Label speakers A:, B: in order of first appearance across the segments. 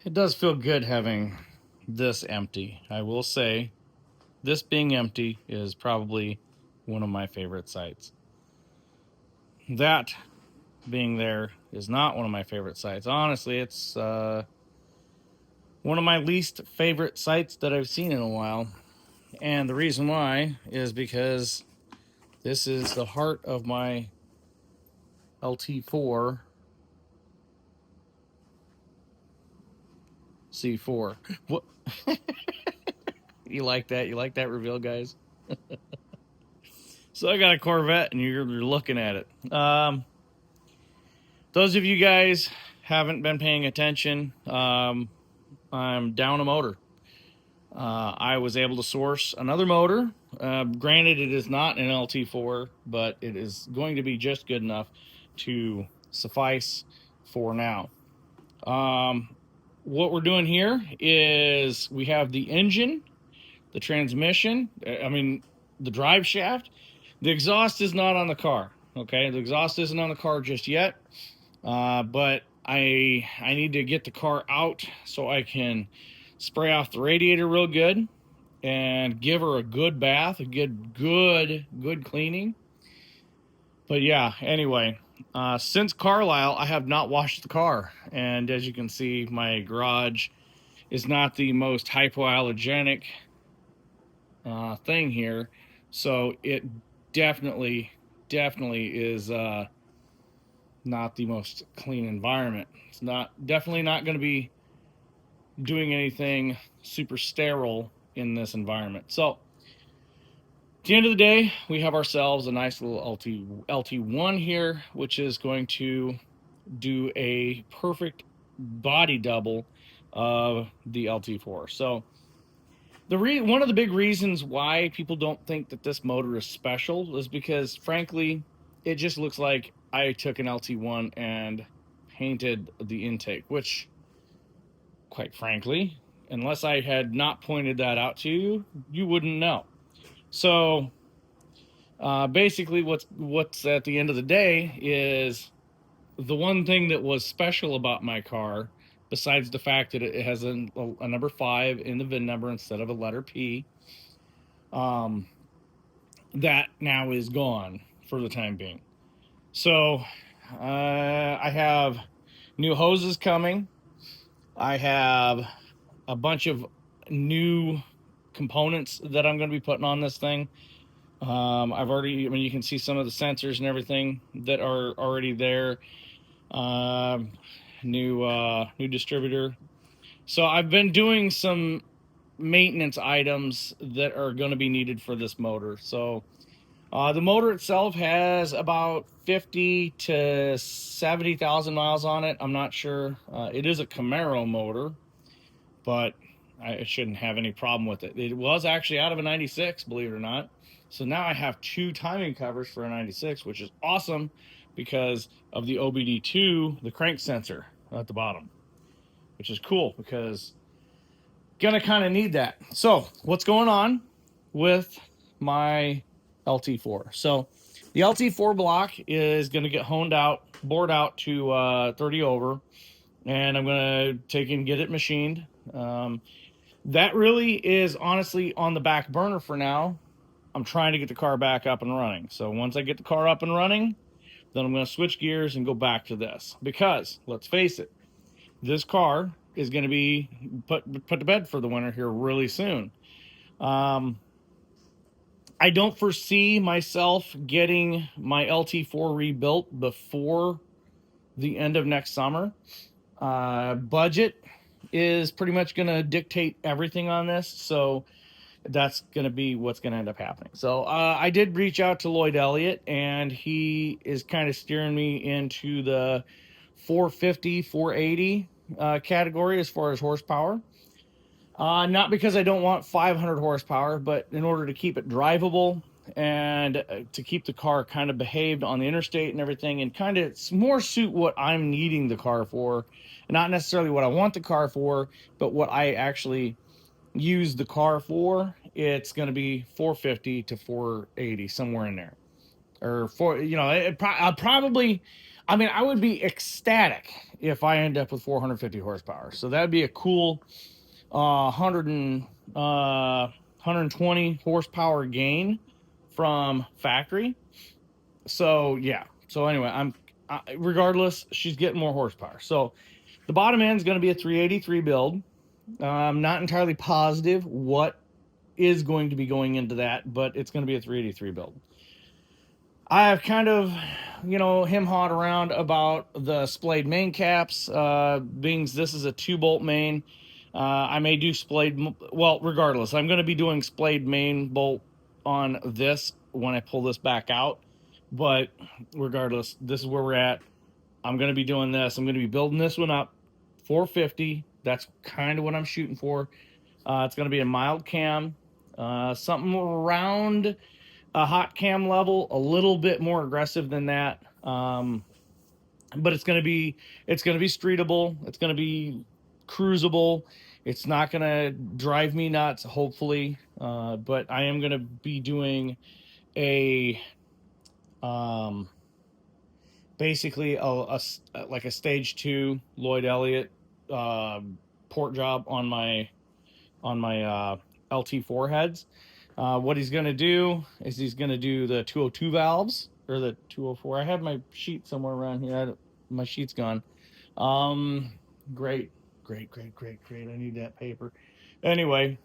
A: It does feel good having this empty. I will say, this being empty is probably one of my favorite sights. That being there is not one of my favorite sights. Honestly, it's one of my least favorite sights that I've seen in a while. And the reason why is because this is the heart of my LT4 C4. What? You like that? You like that reveal, guys? So I got a Corvette, and you're looking at it. Those of you guys haven't been paying attention, I'm down a motor. I was able to source another motor. Granted, it is not an LT4, but it is going to be just good enough to suffice for now. What we're doing here is we have the engine, the transmission, the drive shaft. The exhaust is not on the car. Okay, the exhaust isn't on the car just yet, but I need to get the car out so I can spray off the radiator real good and give her a good bath, a good cleaning. But yeah, anyway, since Carlisle, I have not washed the car, and as you can see, my garage is not the most hypoallergenic thing here, so it definitely is not the most clean environment. It's definitely not going to be doing anything super sterile in this environment. So at the end of the day, we have ourselves a nice little LT1 here, which is going to do a perfect body double of the LT4. So one of the big reasons why people don't think that this motor is special is because, frankly, it just looks like I took an LT1 and painted the intake, which, quite frankly, unless I had not pointed that out to you, you wouldn't know. So basically what's at the end of the day is the one thing that was special about my car, besides the fact that it has a number 5 in the VIN number instead of a letter P, that now is gone for the time being. So I have new hoses coming. I have a bunch of new components that I'm going to be putting on this thing. You can see some of the sensors and everything that are already there. New distributor. So I've been doing some maintenance items that are going to be needed for this motor. So the motor itself has about 50 to 70,000 miles on it. I'm not sure. It is a Camaro motor, but I shouldn't have any problem with it. It was actually out of a 96, believe it or not. So now I have 2 timing covers for a 96, which is awesome because of the OBD2, the crank sensor at the bottom, which is cool because gonna kind of need that. So what's going on with my LT4? So the LT4 block is going to get bored out to 30 over, and I'm going to take and get it machined. That really is honestly on the back burner for now. I'm trying to get the car back up and running. So once I get the car up and running, then I'm going to switch gears and go back to this. Because, let's face it, this car is going to be put to bed for the winter here really soon. I don't foresee myself getting my LT4 rebuilt before the end of next summer. Budget is pretty much going to dictate everything on this, so that's going to be what's going to end up happening. So I did reach out to Lloyd Elliott, and he is kind of steering me into the 450, 480 category as far as horsepower. Not because I don't want 500 horsepower, but in order to keep it drivable and to keep the car kind of behaved on the interstate and everything, and kind of more suit what I'm needing the car for, not necessarily what I want the car for, but what I actually use the car for. It's going to be 450 to 480, somewhere in there, or I mean, I would be ecstatic if I end up with 450 horsepower. So that'd be a cool 120 horsepower gain from factory. So yeah. So anyway, regardless, she's getting more horsepower. So the bottom end is going to be a 383 build. I'm not entirely positive what is going to be going into that, but it's going to be a 383 build. I've kind of, him-hawed around about the splayed main caps, being this is a 2-bolt main. I may do splayed, well, regardless, I'm going to be doing splayed main bolt on this when I pull this back out. But regardless, this is where we're at. I'm going to be doing this. I'm going to be building this one up, 450. That's kind of what I'm shooting for. It's going to be a mild cam, something around a hot cam level, a little bit more aggressive than that. But it's going to be streetable. It's going to be cruisable. It's not going to drive me nuts, hopefully. But I am going to be doing a basically like a stage 2 Lloyd Elliott port job on my LT4 heads. What he's going to do is he's going to do the 202 valves, or the 204. I have my sheet somewhere around here. My sheet's gone. Great. I need that paper. Anyway,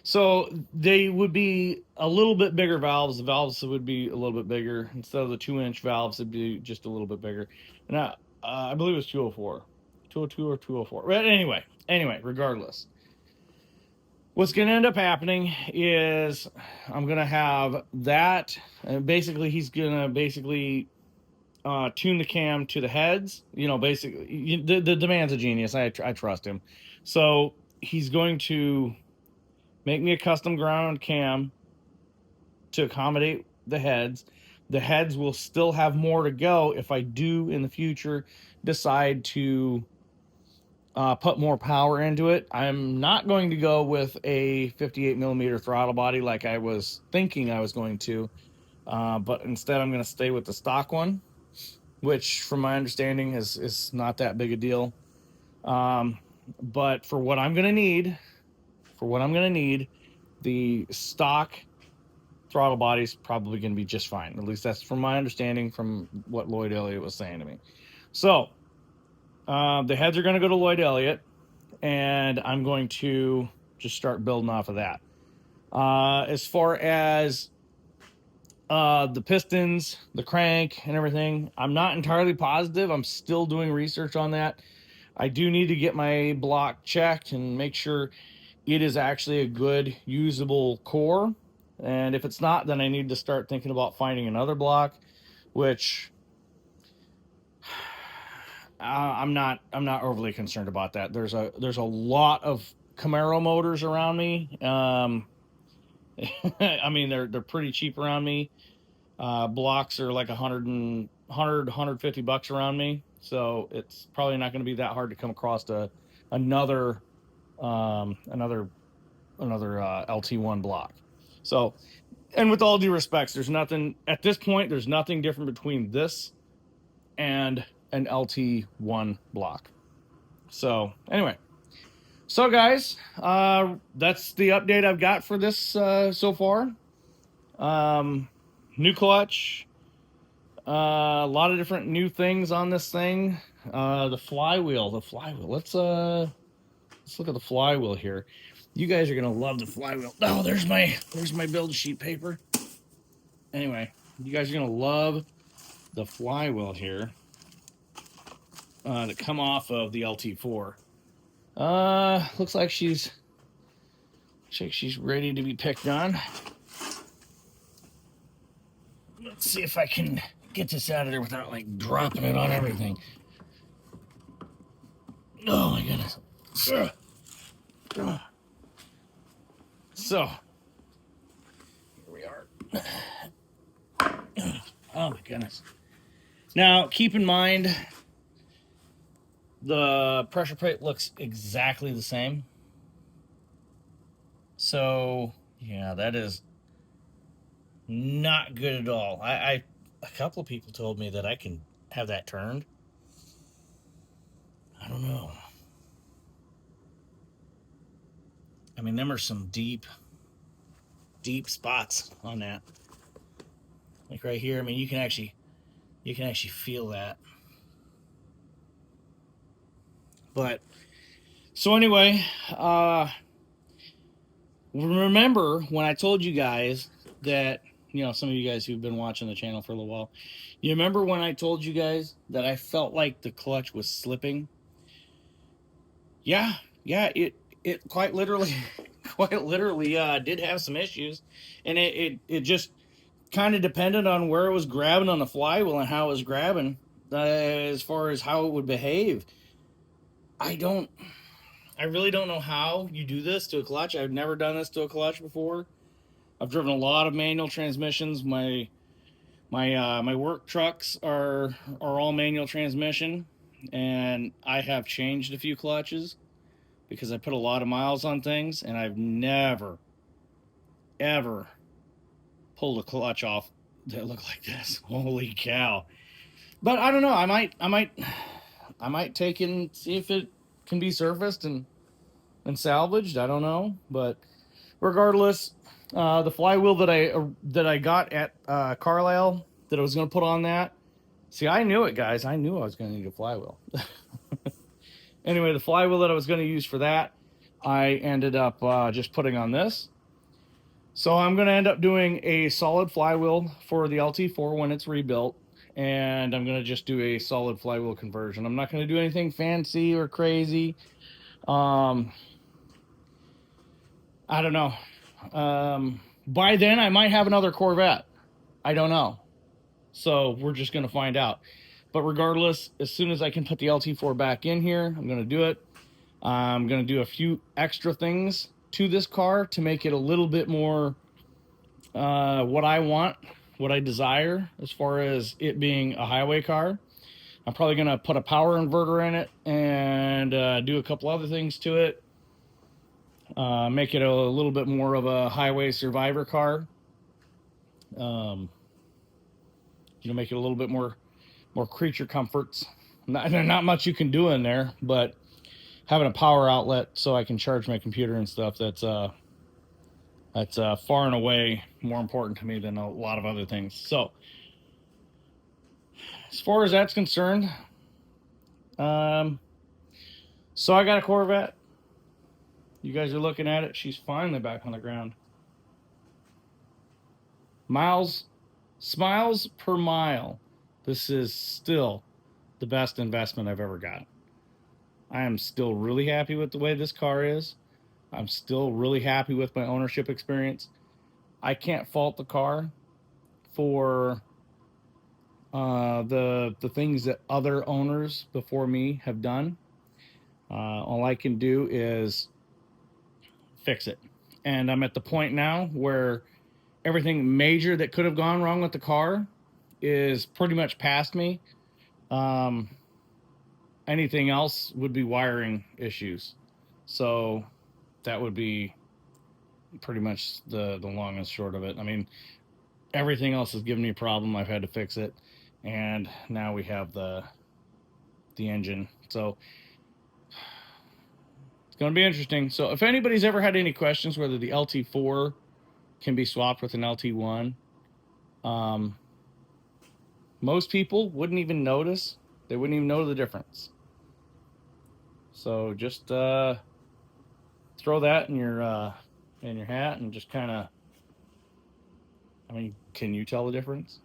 A: so they would be a little bit bigger valves. The valves would be a little bit bigger. Instead of the 2-inch valves, it'd be just a little bit bigger. Now, I believe it was 204. 202 or 204. But anyway, regardless. What's going to end up happening is I'm going to have that. Basically, he's going to tune the cam to the heads. Basically, the man's a genius. I trust him. So he's going to make me a custom ground cam to accommodate the heads. The heads will still have more to go if I do in the future decide to put more power into it. I'm not going to go with a 58 millimeter throttle body like I was thinking I was going to, but instead I'm going to stay with the stock one, which from my understanding is not that big a deal. But for what I'm going to need, the stock throttle body is probably going to be just fine. At least that's from my understanding from what Lloyd Elliott was saying to me. So the heads are going to go to Lloyd Elliott, and I'm going to just start building off of that. As far as the pistons, the crank, and everything, I'm not entirely positive. I'm still doing research on that. I do need to get my block checked and make sure it is actually a good, usable core. And if it's not, then I need to start thinking about finding another block, which I'm not overly concerned about that. There's a lot of Camaro motors around me. I mean, they're pretty cheap around me. Blocks are like 150 bucks around me, so it's probably not going to be that hard to come across another LT1 block. So, and with all due respects, there's nothing at this point. There's nothing different between this and an LT1 block. So anyway, so guys, that's the update I've got for this so far. New clutch, a lot of different new things on this thing. The flywheel. Let's look at the flywheel here. You guys are gonna love the flywheel. Oh, there's my build sheet paper. Anyway, you guys are gonna love the flywheel here. That come off of the LT4. Looks like she's ready to be picked on. Let's see if I can get this out of there without like dropping it on everything. Oh my goodness. So here we are. Oh my goodness. Now keep in mind, the pressure plate looks exactly the same. So yeah, that is not good at all. a couple of people told me that I can have that turned. I don't know. I mean, them are some deep spots on that. Like right here, I mean, you can actually feel that. But so anyway, remember when I told you guys that, you know, some of you guys who've been watching the channel for a little while, you remember when I told you guys that I felt like the clutch was slipping? Yeah, it quite literally did have some issues, and it just kind of depended on where it was grabbing on the flywheel and how it was grabbing, as far as how it would behave. I really don't know how you do this to a clutch. I've never done this to a clutch before. I've driven a lot of manual transmissions. My work trucks are all manual transmission, and I have changed a few clutches because I put a lot of miles on things, and I've never ever pulled a clutch off that looked like this. Holy cow. But I don't know. I might take and see if it can be surfaced and salvaged. I don't know, but regardless, the flywheel that I got at Carlisle that I was going to put on that. See, I knew it, guys. I knew I was going to need a flywheel. Anyway, the flywheel that I was going to use for that, I ended up just putting on this. So I'm going to end up doing a solid flywheel for the LT4 when it's rebuilt, and I'm going to just do a solid flywheel conversion. I'm not going to do anything fancy or crazy. I don't know. By then, I might have another Corvette. I don't know. So we're just going to find out. But regardless, as soon as I can put the LT4 back in here, I'm going to do it. I'm going to do a few extra things to this car to make it a little bit more what I want, what I desire, as far as it being a highway car. I'm probably going to put a power inverter in it and do a couple other things to it. Make it a little bit more of a highway survivor car. You know, make it a little bit more creature comforts. Not much you can do in there, but having a power outlet so I can charge my computer and stuff, that's far and away more important to me than a lot of other things. So as far as that's concerned, so I got a Corvette. You guys are looking at it. She's finally back on the ground. Smiles per mile. This is still the best investment I've ever got. I am still really happy with the way this car is. I'm still really happy with my ownership experience. I can't fault the car for the things that other owners before me have done. All I can do is fix it. And I'm at the point now where everything major that could have gone wrong with the car is pretty much past me. Anything else would be wiring issues. So that would be pretty much the long and short of it. I mean, everything else has given me a problem. I've had to fix it. And now we have the engine. So it's going to be interesting. So if anybody's ever had any questions whether the LT4 can be swapped with an LT1, most people wouldn't even notice. They wouldn't even know the difference. So just throw that in your hat and just kind of, I mean, can you tell the difference?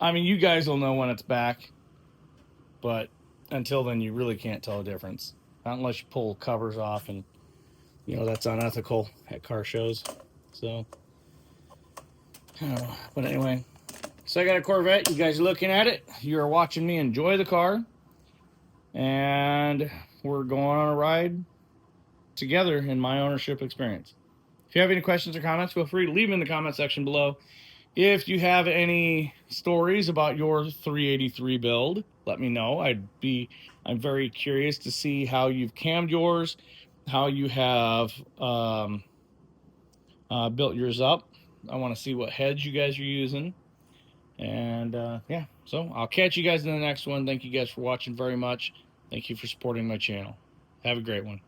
A: I mean, you guys will know when it's back, but until then, you really can't tell the difference. Not unless you pull covers off, and you know that's unethical at car shows. So, but anyway, so I got a Corvette. You guys are looking at it. You're watching me enjoy the car, and we're going on a ride together in my ownership experience. If you have any questions or comments, feel free to leave them in the comment section below. If you have any stories about your 383 build, let me know. I'm very curious to see how you've cammed yours, how you have built yours up. I want to see what heads you guys are using. And yeah, so I'll catch you guys in the next one. Thank you guys for watching very much. Thank you for supporting my channel. Have a great one.